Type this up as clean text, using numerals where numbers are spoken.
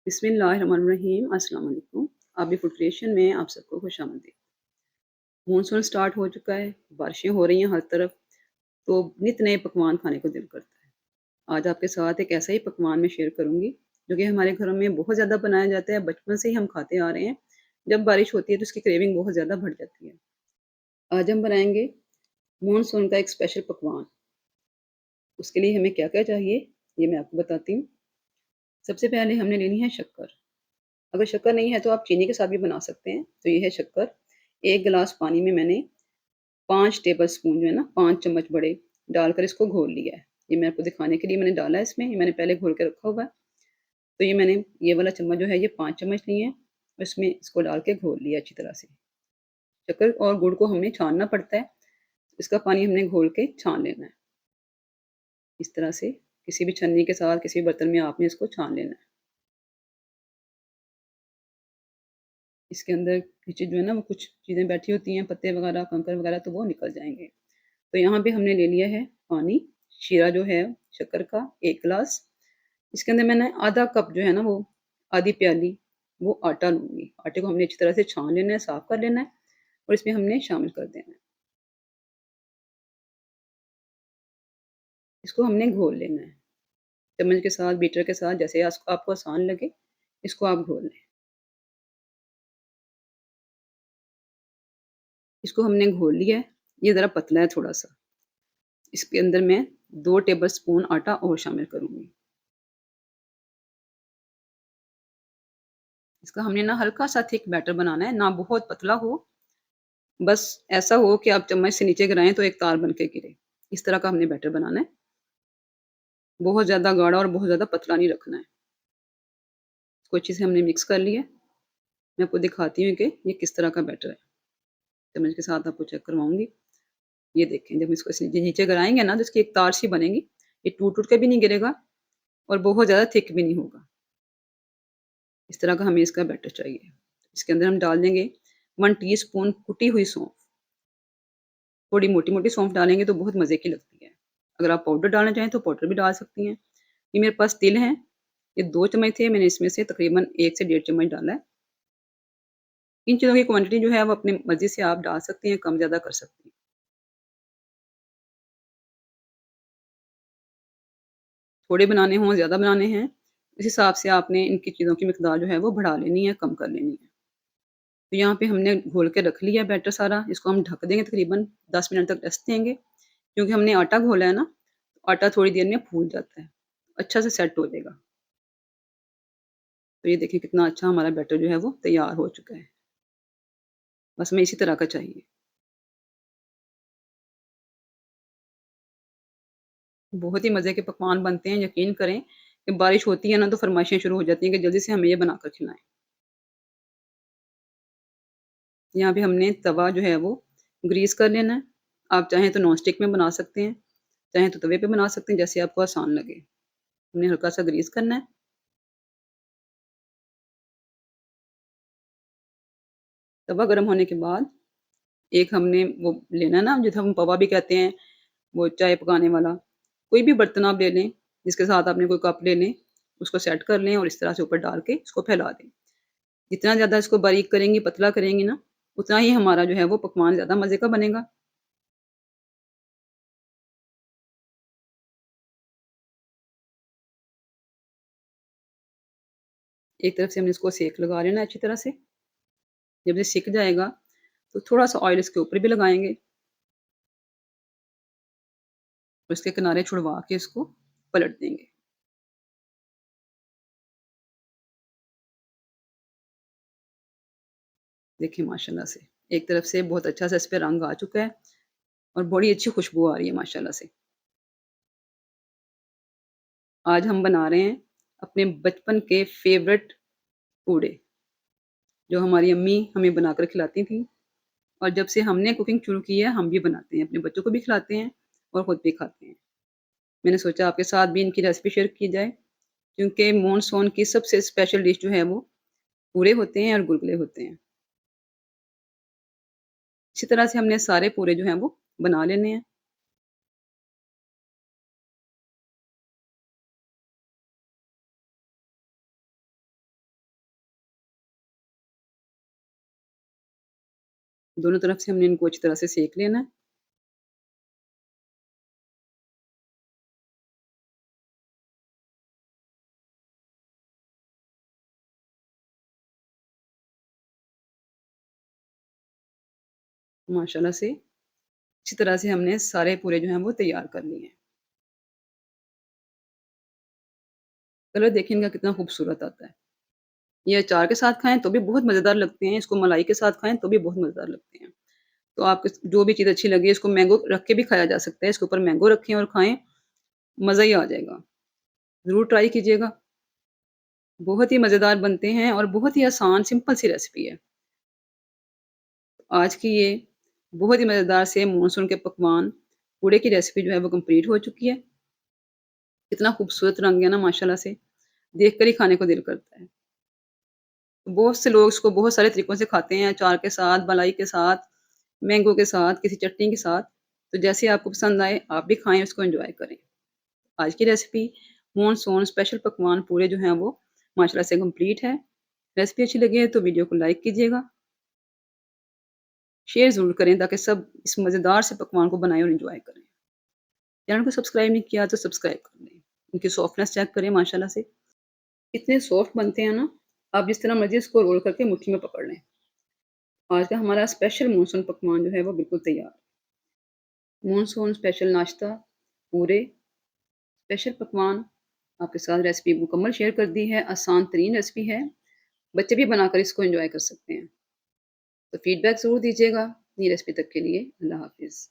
बिस्मिल्लाहिर्रहमानिर्रहीम अस्सलाम वालेकुम। आबी फूड क्रिएशन में आप सबको खुशामदीद। मानसून स्टार्ट हो चुका है, बारिशें हो रही हैं हर तरफ, तो नित नए पकवान खाने को दिल करता है। आज आपके साथ एक ऐसा ही पकवान मैं शेयर करूँगी, जो कि हमारे घरों में बहुत ज़्यादा बनाया जाता है, बचपन से ही हम खाते आ रहे हैं। जब बारिश होती है तो उसकी क्रेविंग बहुत ज़्यादा बढ़ जाती है। आज हम बनाएँगे मानसून का एक स्पेशल पकवान। उसके लिए हमें क्या-क्या चाहिए, ये मैं आपको बताती हूँ। सबसे पहले हमने लेनी है शक्कर। अगर शक्कर नहीं है तो आप चीनी के साथ भी बना सकते हैं। तो ये है शक्कर। 1 गिलास पानी में मैंने 5 टेबल स्पून जो है ना 5 चम्मच बड़े डालकर इसको घोल लिया है। ये मैं आपको दिखाने के लिए मैंने डाला है इसमें, ये मैंने पहले घोल के रखा हुआ है। तो ये मैंने ये वाला चम्मच जो है ये 5 चम्मच लिए हैं और इसमें इसको डाल के घोल लिया अच्छी तरह से। शक्कर और गुड़ को हमें छानना पड़ता है, इसका पानी हमने घोल के छान लेना है। इस तरह से किसी भी छन्नी के साथ किसी भी बर्तन में आपने इसको छान लेना है। इसके अंदर नीचे जो है ना वो कुछ चीज़ें बैठी होती हैं, पत्ते वगैरह, कंकड़ वगैरह तो वो निकल जाएँगे। तो यहाँ पे हमने ले लिया है पानी, शीरा जो है शक्कर का 1 ग्लास। इसके अंदर मैंने आधा कप जो है ना वो आधी प्याली वो आटा लूँगी। आटे को हमने अच्छी तरह से छान लेना है, साफ़ कर लेना है और इसमें हमने शामिल कर देना है। इसको हमने घोल लेना है। चम्मच के साथ, बीटर के साथ जैसे आपको आसान लगे, इसको आप घोल लें। इसको हमने घोल लिया है, ये ज़रा पतला है थोड़ा-सा। इसके अंदर मैं 2 टेबल स्पून आटा और शामिल करूँगी। इसका हमने ना हल्का-सा थिक बैटर बनाना है, ना बहुत पतला हो, बस ऐसा हो कि आप चम्मच से नीचे गिराएँ तो एक तार बन के गिरे। इस तरह का हमने बैटर बनाना है। बहुत ज़्यादा गाढ़ा और बहुत ज़्यादा पतला नहीं रखना है। इसको अच्छे से हमने मिक्स कर लिया है। मैं आपको दिखाती हूँ कि ये किस तरह का बैटर है। चम्मच के साथ आपको चेक करवाऊँगी। ये देखें जब इसको ऐसे नीचे गिराएँगे ना तो इसकी एक तार सी बनेगी। ये टूट-टूट के भी नहीं गिरेगा और बहुत ज़्यादा थिक भी नहीं होगा। इस तरह का हमें इसका बैटर चाहिए। इसके अंदर हम डाल देंगे 1 टीस्पून कुटी हुई सौंफ। थोड़ी मोटी-मोटी सौंफ डालेंगे तो बहुत मज़े की लगती है। अगर आप पाउडर डालना चाहें तो पाउडर भी डाल सकती हैं। ये मेरे पास तिल हैं, ये 2 चम्मच थे, मैंने इसमें से तकरीबन 1 से डेढ़ चम्मच डाला है। इन चीज़ों की क्वांटिटी जो है वो अपनी मर्ज़ी से आप डाल सकती हैं, कम-ज़्यादा कर सकती हैं। थोड़े बनाने हों, ज़्यादा बनाने हैं, इस हिसाब से आपने इनकी चीज़ों की मिकदार जो है वो बढ़ा लेनी है, कम कर लेनी है। तो यहाँ पे हमने घोल के रख लिया बैटर सारा, इसको हम ढक देंगे तकरीबन 10 मिनट तक रेस्ट देंगे, क्योंकि हमने आटा घोला है ना, आटा थोड़ी देर में फूल जाता है, अच्छा से सेट हो जाएगा। तो ये देखिए कितना अच्छा हमारा बैटर जो है वो तैयार हो चुका है। बस हमें इसी तरह का चाहिए। बहुत ही मज़े के पकवान बनते हैं, यकीन करें कि बारिश होती है ना तो फ़रमाइशें शुरू हो जाती हैं कि जल्दी से हमें ये बनाकर खिलाएँ। यहाँ पे हमने तवा जो है वो ग्रीस कर लेना है। आप चाहें तो नॉन स्टिक में बना सकते हैं, चाहें तो तवे पे बना सकते हैं, जैसे आपको आसान लगे। हमने हल्का-सा ग्रीस करना है। तवा गरम होने के बाद एक हमने वो लेना है ना जिसे हम पवा भी कहते हैं, वो चाय पकाने वाला। कोई भी बर्तन आप ले लें, जिसके साथ आपने कोई कप ले लें, उसको सेट कर लें और इस तरह से ऊपर डाल के इसको फैला दें। जितना ज़्यादा इसको बारीक करेंगी, पतला करेंगी ना, उतना ही हमारा जो है वो पकवान ज़्यादा मज़े का बनेगा। एक तरफ से हमने इसको सेक लगा लेना है अच्छी तरह से। जब ये सिक जाएगा, तो थोड़ा-सा ऑयल इसके ऊपर भी लगाएँगे और इसके किनारे छुड़वा के इसको पलट देंगे। देखिए माशाल्लाह से, एक तरफ से बहुत अच्छा सा इस पे रंग आ चुका है और बड़ी अच्छी खुशबू आ रही है माशाल्लाह से। आज हम बना रहे हैं अपने बचपन के फ़ेवरेट पूड़े, जो हमारी अम्मी हमें बनाकर खिलाती थीं और जब से हमने कुकिंग शुरू की है, हम भी बनाते हैं, अपने बच्चों को भी खिलाते हैं और खुद भी खाते हैं। मैंने सोचा आपके साथ भी इनकी रेसिपी शेयर की जाए, क्योंकि मानसून की सबसे स्पेशल डिश जो है वो पूरे होते हैं और गुलगुले होते हैं। इसी तरह से हमने सारे पूरे जो हैं वो बना लेने हैं। दोनों तरफ से हमने इनको अच्छी तरह से सेक लेना है। माशाल्लाह से अच्छी तरह से हमने सारे पूरे जो हैं वो तैयार कर लिए हैं। कलर देखिए इनका कितना खूबसूरत आता है। ये अचार के साथ खाएँ तो भी बहुत मज़ेदार लगते हैं, इसको मलाई के साथ खाएँ तो भी बहुत मज़ेदार लगते हैं। तो आपको जो भी चीज़ अच्छी लगे इसको मैंगो रख के भी खाया जा सकता है, इसके ऊपर मैंगो रखें और खाएँ, मज़ा ही आ जाएगा। ज़रूर ट्राई कीजिएगा, बहुत ही मज़ेदार बनते हैं और बहुत ही आसान सिंपल सी रेसिपी है। आज की ये बहुत ही मज़ेदार से मानसून के पकवान, पूड़े की रेसिपी जो है वो कंप्लीट हो चुकी है। कितना खूबसूरत रंग है ना माशाल्लाह से, देखकर ही खाने को दिल करता है। बहुत से लोग इसको बहुत सारे तरीकों से खाते हैं, अचार के साथ, मलाई के साथ, मैंगो के साथ, किसी चटनी के साथ। तो जैसे आपको पसंद आए, आप भी खाएँ, उसको एन्जॉय करें। आज की रेसिपी मानसून स्पेशल पकवान पूरे जो हैं वो माशाल्लाह से कंप्लीट है। रेसिपी अच्छी लगी है तो वीडियो को लाइक कीजिएगा, शेयर ज़रूर करें ताकि सब इस मज़ेदार से पकवान को बनाएँ और एन्जॉय करें। चैनल को सब्सक्राइब नहीं किया तो सब्सक्राइब कर लें। इनकी सॉफ्टनेस चेक करें माशाल्लाह से, इतने सॉफ्ट बनते हैं ना, आप जिस तरह मर्ज़ी इसको रोल करके मुट्ठी में पकड़ लें। आज का हमारा स्पेशल मानसून पकवान जो है वो बिल्कुल तैयार। मानसून स्पेशल नाश्ता, पूरे, स्पेशल पकवान आपके साथ रेसिपी मुकम्मल शेयर कर दी है। आसान तरीन रेसिपी है। बच्चे भी बनाकर इसको एन्जॉय कर सकते हैं। तो फीडबैक ज़रूर दीजिएगा। नई रेसिपी तक के लिए अल्लाह हाफ़िज़।